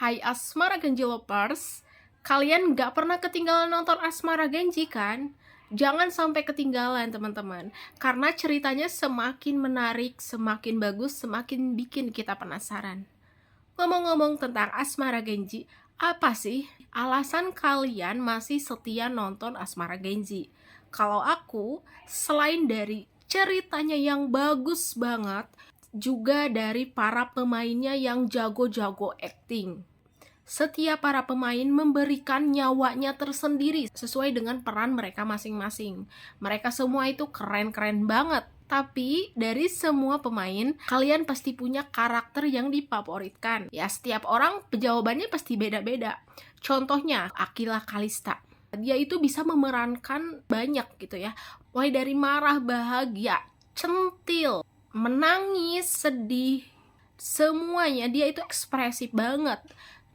Hai Asmara Genji Lovers, kalian nggak pernah ketinggalan nonton Asmara Genji kan? Jangan sampai ketinggalan teman-teman, karena ceritanya semakin menarik, semakin bagus, semakin bikin kita penasaran. Ngomong-ngomong tentang Asmara Genji, apa sih alasan kalian masih setia nonton Asmara Genji? Kalau aku, selain dari ceritanya yang bagus banget, juga dari para pemainnya yang jago-jago acting. Setiap para pemain memberikan nyawanya tersendiri sesuai dengan peran mereka masing-masing. Mereka semua itu keren-keren banget. Tapi dari semua pemain, kalian pasti punya karakter yang difavoritkan. Ya, setiap orang jawabannya pasti beda-beda. Contohnya, Aquila Kalista. Dia itu bisa memerankan banyak gitu ya. Mulai dari marah, bahagia, centil, menangis, sedih, semuanya dia itu ekspresif banget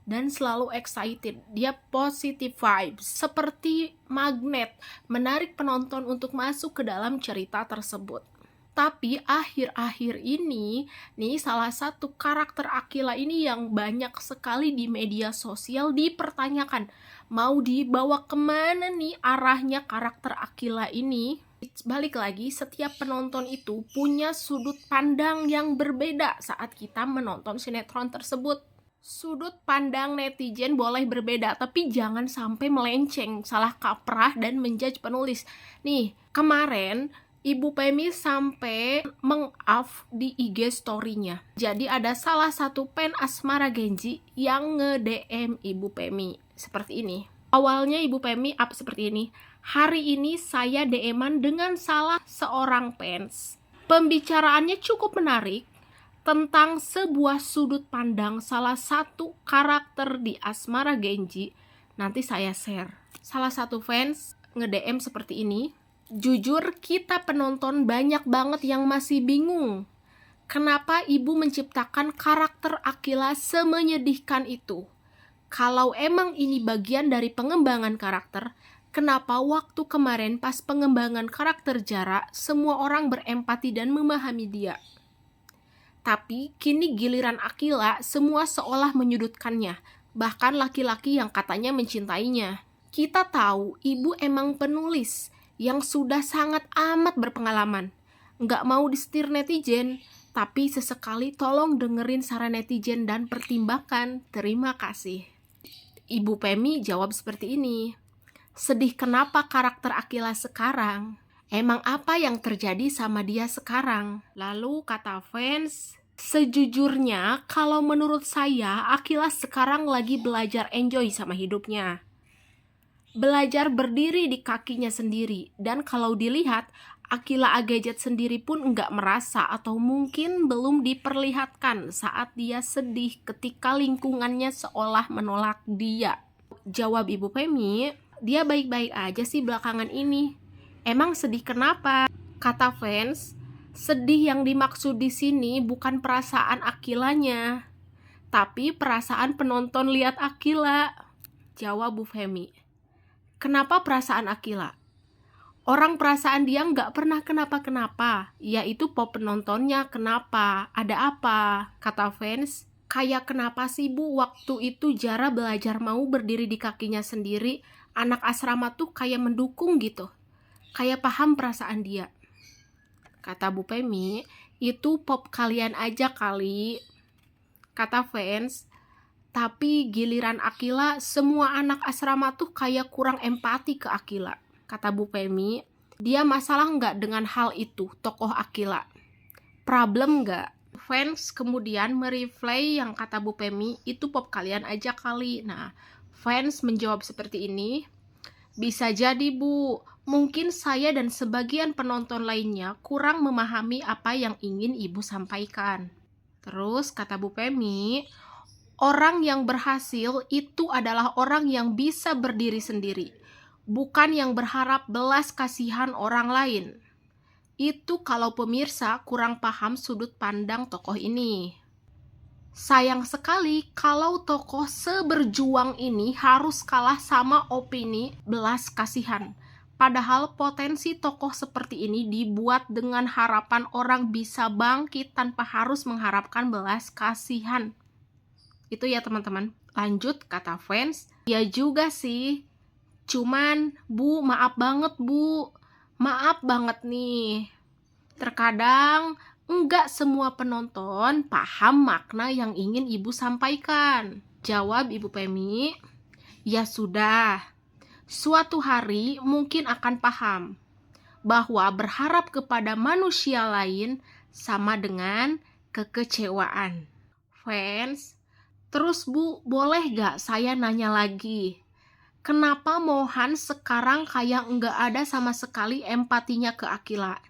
dan selalu excited. Dia positive vibes, seperti magnet, menarik penonton untuk masuk ke dalam cerita tersebut. Tapi akhir-akhir ini, nih salah satu karakter Aquila ini yang banyak sekali di media sosial dipertanyakan. Mau dibawa kemana nih arahnya karakter Aquila ini? Balik lagi, setiap penonton itu punya sudut pandang yang berbeda saat kita menonton sinetron tersebut. Sudut pandang netizen boleh berbeda, tapi jangan sampai melenceng, salah kaprah, dan menjudge penulis. Nih, kemarin Ibu Pemi sampai meng-up di IG story-nya. Jadi ada salah satu fan Asmara Genji yang nge-DM Ibu Pemi. Seperti ini. Awalnya Ibu Pemi up seperti ini. Hari ini saya DM-an dengan salah seorang fans. Pembicaraannya cukup menarik tentang sebuah sudut pandang salah satu karakter di Asmara Genji. Nanti saya share. Salah satu fans nge-DM seperti ini. Jujur kita penonton banyak banget yang masih bingung. Kenapa ibu menciptakan karakter Aquila semenyedihkan itu? Kalau emang ini bagian dari pengembangan karakter, kenapa waktu kemarin pas pengembangan karakter Jara, semua orang berempati dan memahami dia? Tapi kini giliran Aquila, semua seolah menyudutkannya, bahkan laki-laki yang katanya mencintainya. Kita tahu ibu emang penulis yang sudah sangat amat berpengalaman. Nggak mau disetir netizen, tapi sesekali tolong dengerin saran netizen dan pertimbangkan. Terima kasih. Ibu Pemi jawab seperti ini. Sedih kenapa karakter Aquila sekarang? Emang apa yang terjadi sama dia sekarang? Lalu kata fans, sejujurnya kalau menurut saya Aquila sekarang lagi belajar enjoy sama hidupnya. Belajar berdiri di kakinya sendiri. Dan kalau dilihat, Aquila Agadget sendiri pun nggak merasa atau mungkin belum diperlihatkan saat dia sedih ketika lingkungannya seolah menolak dia. Jawab Ibu Pemi, dia baik-baik aja sih belakangan ini. Emang sedih kenapa? Kata fans, sedih yang dimaksud di sini bukan perasaan Aquilanya, tapi perasaan penonton lihat Aquila. Jawab Bu Femi. Kenapa perasaan Aquila? Orang perasaan dia nggak pernah kenapa-kenapa, yaitu pop penontonnya kenapa, ada apa? Kata fans, kayak kenapa sih Bu waktu itu Jara belajar mau berdiri di kakinya sendiri, anak asrama tuh kayak mendukung gitu, kayak paham perasaan dia. Kata Bu Pemi, itu pop kalian aja kali. Kata fans, tapi giliran Aquila, semua anak asrama tuh kayak kurang empati ke Aquila. Kata Bu Pemi, dia masalah nggak dengan hal itu, tokoh Aquila? Problem nggak? Fans kemudian mereflay yang kata Bu Pemi, itu pop kalian aja kali. Nah, fans menjawab seperti ini, bisa jadi Bu, mungkin saya dan sebagian penonton lainnya kurang memahami apa yang ingin Ibu sampaikan. Terus kata Bu Pemi, orang yang berhasil itu adalah orang yang bisa berdiri sendiri, bukan yang berharap belas kasihan orang lain. Itu kalau pemirsa kurang paham sudut pandang tokoh ini. Sayang sekali kalau tokoh seberjuang ini harus kalah sama opini belas kasihan. Padahal potensi tokoh seperti ini dibuat dengan harapan orang bisa bangkit tanpa harus mengharapkan belas kasihan. Itu ya teman-teman. Lanjut kata fans, ya juga sih. Cuman, Bu, maaf banget, Bu. Maaf banget nih. Terkadang, enggak semua penonton paham makna yang ingin Ibu sampaikan. Jawab Ibu Pemi, ya sudah. Suatu hari mungkin akan paham bahwa berharap kepada manusia lain sama dengan kekecewaan. Fans, terus Bu, boleh gak saya nanya lagi? Kenapa Mohan sekarang kayak nggak ada sama sekali empatinya ke Akila?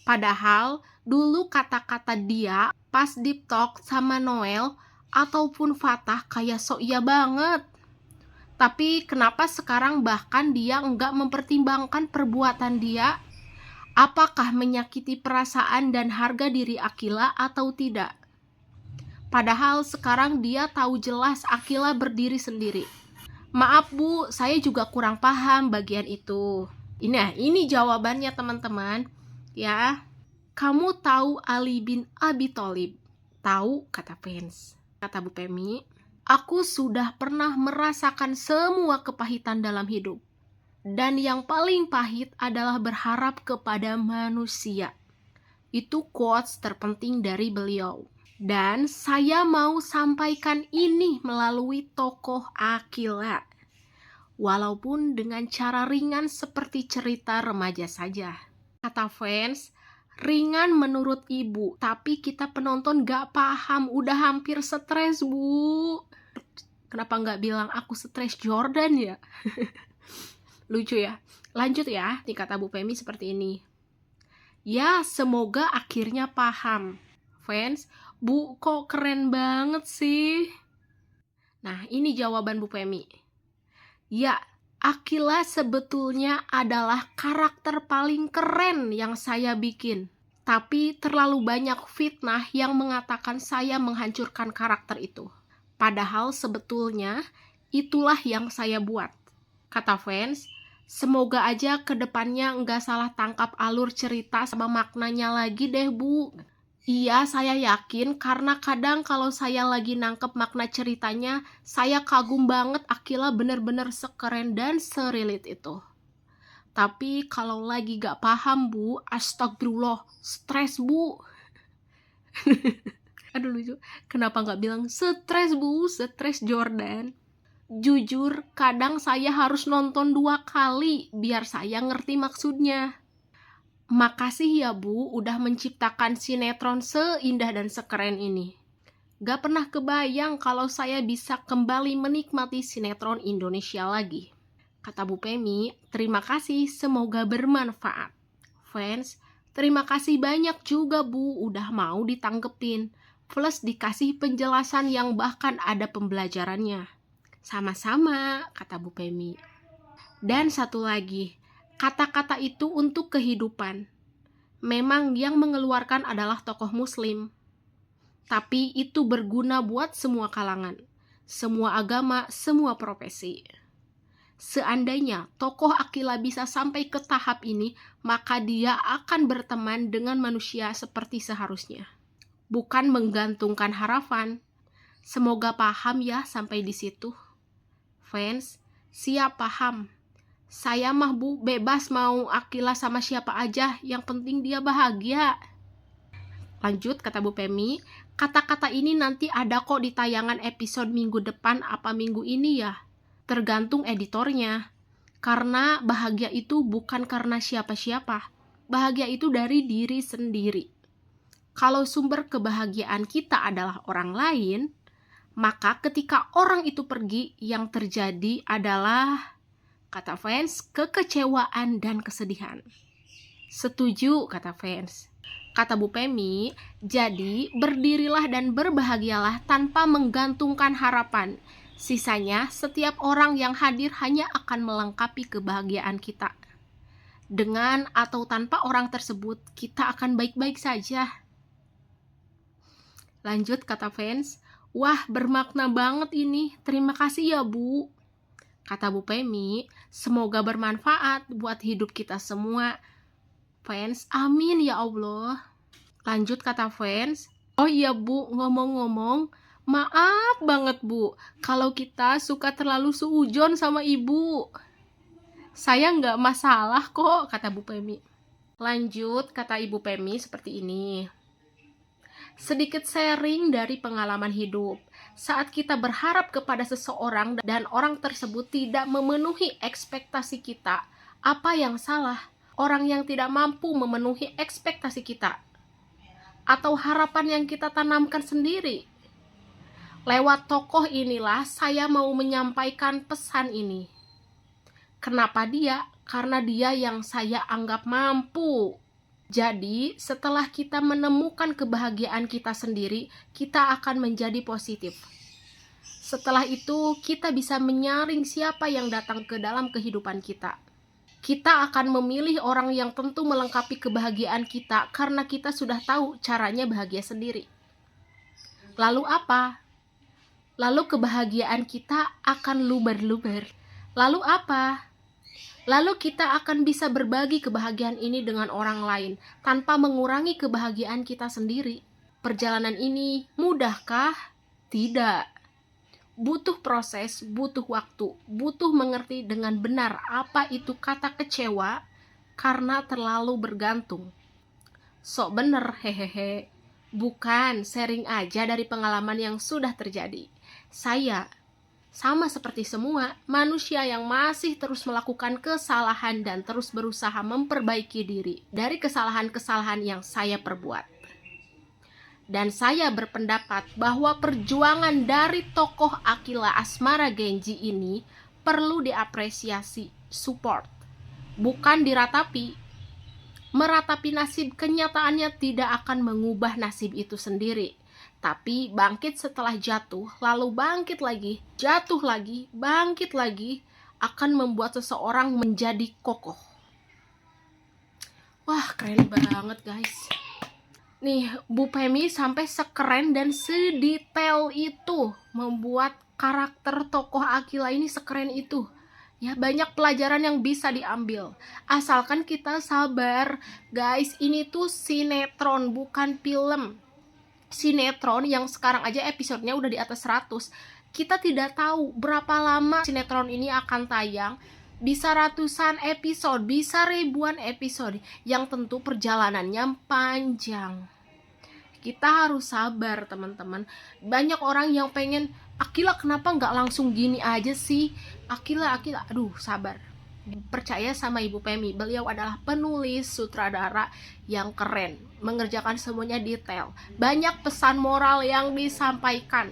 Padahal dulu kata-kata dia pas deep talk sama Noel ataupun Fatah kayak sok iya banget. Tapi kenapa sekarang bahkan dia nggak mempertimbangkan perbuatan dia? Apakah menyakiti perasaan dan harga diri Akila atau tidak? Padahal sekarang dia tahu jelas Akila berdiri sendiri. Maaf Bu, saya juga kurang paham bagian itu. Ini jawabannya teman-teman. Ya, kamu tahu Ali bin Abi Thalib? Tahu, kata fans. Kata Bu Pemi, aku sudah pernah merasakan semua kepahitan dalam hidup. Dan yang paling pahit adalah berharap kepada manusia. Itu quotes terpenting dari beliau. Dan saya mau sampaikan ini melalui tokoh Akila. Walaupun dengan cara ringan seperti cerita remaja saja. Kata fans, ringan menurut Ibu, tapi kita penonton gak paham, udah hampir stres Bu. Kenapa gak bilang aku stres Jordan ya? Lucu ya. Lanjut ya, nih kata Bu Pemi seperti ini. Ya, semoga akhirnya paham. Fans, Bu, kok keren banget sih? Nah, ini jawaban Bu Pemi. Ya, Akila sebetulnya adalah karakter paling keren yang saya bikin. Tapi terlalu banyak fitnah yang mengatakan saya menghancurkan karakter itu. Padahal sebetulnya itulah yang saya buat. Kata fans, semoga aja kedepannya nggak salah tangkap alur cerita sama maknanya lagi deh Bu. Iya, saya yakin karena kadang kalau saya lagi nangkep makna ceritanya, saya kagum banget Akila bener-bener sekeren dan serilit itu. Tapi kalau lagi gak paham Bu, astagfirullah, stres Bu. Aduh lucu, kenapa gak bilang stres Bu, stres Jordan? Jujur, kadang saya harus nonton 2 kali biar saya ngerti maksudnya. Makasih ya Bu, udah menciptakan sinetron seindah dan sekeren ini. Gak pernah kebayang kalau saya bisa kembali menikmati sinetron Indonesia lagi. Kata Bu Pemi, terima kasih, semoga bermanfaat. Fans, terima kasih banyak juga Bu, udah mau ditanggepin. Plus dikasih penjelasan yang bahkan ada pembelajarannya. Sama-sama, kata Bu Pemi. Dan satu lagi, kata-kata itu untuk kehidupan. Memang yang mengeluarkan adalah tokoh muslim. Tapi itu berguna buat semua kalangan, semua agama, semua profesi. Seandainya tokoh Akila bisa sampai ke tahap ini, maka dia akan berteman dengan manusia seperti seharusnya. Bukan menggantungkan harapan. Semoga paham ya sampai di situ. Fans, siap paham. Saya mah Bu, bebas mau Akila sama siapa aja, yang penting dia bahagia. Lanjut, kata Bu Pemi, kata-kata ini nanti ada kok di tayangan episode minggu depan apa minggu ini ya. Tergantung editornya. Karena bahagia itu bukan karena siapa-siapa. Bahagia itu dari diri sendiri. Kalau sumber kebahagiaan kita adalah orang lain, maka ketika orang itu pergi, yang terjadi adalah, kata fans, kekecewaan dan kesedihan. Setuju, kata fans. Kata Bu Pemi, jadi berdirilah dan berbahagialah tanpa menggantungkan harapan. Sisanya, setiap orang yang hadir hanya akan melengkapi kebahagiaan kita. Dengan atau tanpa orang tersebut, kita akan baik-baik saja. Lanjut, kata fans, wah bermakna banget ini, terima kasih ya Bu. Kata Bu Pemi, semoga bermanfaat buat hidup kita semua. Fans, amin ya Allah. Lanjut, kata fans, oh iya Bu, ngomong-ngomong, Maaf banget Bu, kalau kita suka terlalu suujon sama ibu. Saya nggak masalah kok, kata Bu Pemi. Lanjut, kata Ibu Pemi seperti ini. Sedikit sharing dari pengalaman hidup. Saat kita berharap kepada seseorang dan orang tersebut tidak memenuhi ekspektasi kita, apa yang salah? Orang yang tidak mampu memenuhi ekspektasi kita atau harapan yang kita tanamkan sendiri. Lewat tokoh inilah saya mau menyampaikan pesan ini. Kenapa dia? Karena dia yang saya anggap mampu. Jadi, setelah kita menemukan kebahagiaan kita sendiri, kita akan menjadi positif. Setelah itu, kita bisa menyaring siapa yang datang ke dalam kehidupan kita. Kita akan memilih orang yang tentu melengkapi kebahagiaan kita karena kita sudah tahu caranya bahagia sendiri. Lalu apa? Lalu kebahagiaan kita akan luber-luber. Lalu apa? Lalu kita akan bisa berbagi kebahagiaan ini dengan orang lain tanpa mengurangi kebahagiaan kita sendiri. Perjalanan ini mudahkah? Tidak. Butuh proses, butuh waktu, butuh mengerti dengan benar apa itu kata kecewa karena terlalu bergantung. Sok bener, hehehe. Bukan sharing aja dari pengalaman yang sudah terjadi. Saya sama seperti semua manusia yang masih terus melakukan kesalahan dan terus berusaha memperbaiki diri dari kesalahan-kesalahan yang saya perbuat. Dan saya berpendapat bahwa perjuangan dari tokoh Akila Asmara Genji ini perlu diapresiasi, support, bukan diratapi. Meratapi nasib kenyataannya tidak akan mengubah nasib itu sendiri. Tapi bangkit setelah jatuh, lalu bangkit lagi, jatuh lagi, bangkit lagi, akan membuat seseorang menjadi kokoh. Wah, keren banget guys. Nih, Bu Pemi sampai sekeren dan sedetail itu membuat karakter tokoh Akila ini sekeren itu. Ya, banyak pelajaran yang bisa diambil. Asalkan kita sabar. Guys, ini tuh sinetron, bukan film. Sinetron yang sekarang aja episodenya udah di atas 100. Kita tidak tahu berapa lama sinetron ini akan tayang. Bisa ratusan episode, bisa ribuan episode. Yang tentu perjalanannya panjang. Kita harus sabar teman-teman. Banyak orang yang pengen, Akila kenapa nggak langsung gini aja sih? Akila, aduh sabar. Percaya sama Ibu Pemi, beliau adalah penulis sutradara yang keren, mengerjakan semuanya detail, banyak pesan moral yang disampaikan,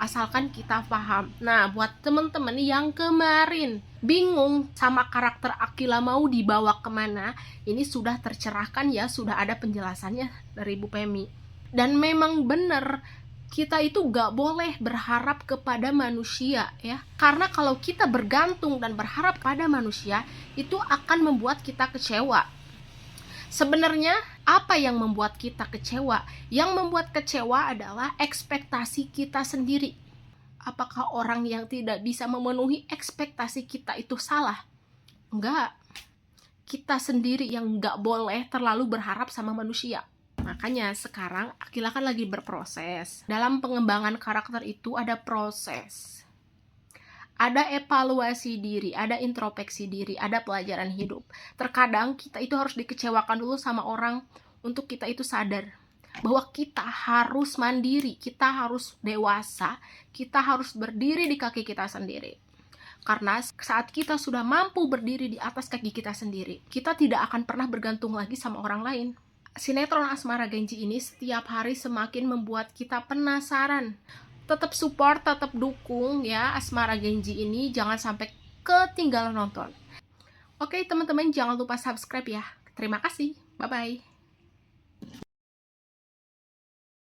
asalkan kita paham. Nah, buat temen-temen yang kemarin bingung sama karakter Akila mau dibawa kemana, ini sudah tercerahkan ya, sudah ada penjelasannya dari Ibu Pemi. Dan memang bener, kita itu gak boleh berharap kepada manusia ya. Karena kalau kita bergantung dan berharap pada manusia, itu akan membuat kita kecewa. Sebenarnya apa yang membuat kita kecewa? Yang membuat kecewa adalah ekspektasi kita sendiri. Apakah orang yang tidak bisa memenuhi ekspektasi kita itu salah? Enggak. Kita sendiri yang gak boleh terlalu berharap sama manusia. Makanya sekarang Akila kan lagi berproses. Dalam pengembangan karakter itu ada proses. Ada evaluasi diri, ada introspeksi diri, ada pelajaran hidup. Terkadang kita itu harus dikecewakan dulu sama orang untuk kita itu sadar bahwa kita harus mandiri, kita harus dewasa, kita harus berdiri di kaki kita sendiri. Karena saat kita sudah mampu berdiri di atas kaki kita sendiri, kita tidak akan pernah bergantung lagi sama orang lain. Sinetron Asmara Genji ini setiap hari semakin membuat kita penasaran. Tetap support, tetap dukung ya Asmara Genji ini, jangan sampai ketinggalan nonton. Oke teman-teman, jangan lupa subscribe ya. Terima kasih, bye-bye.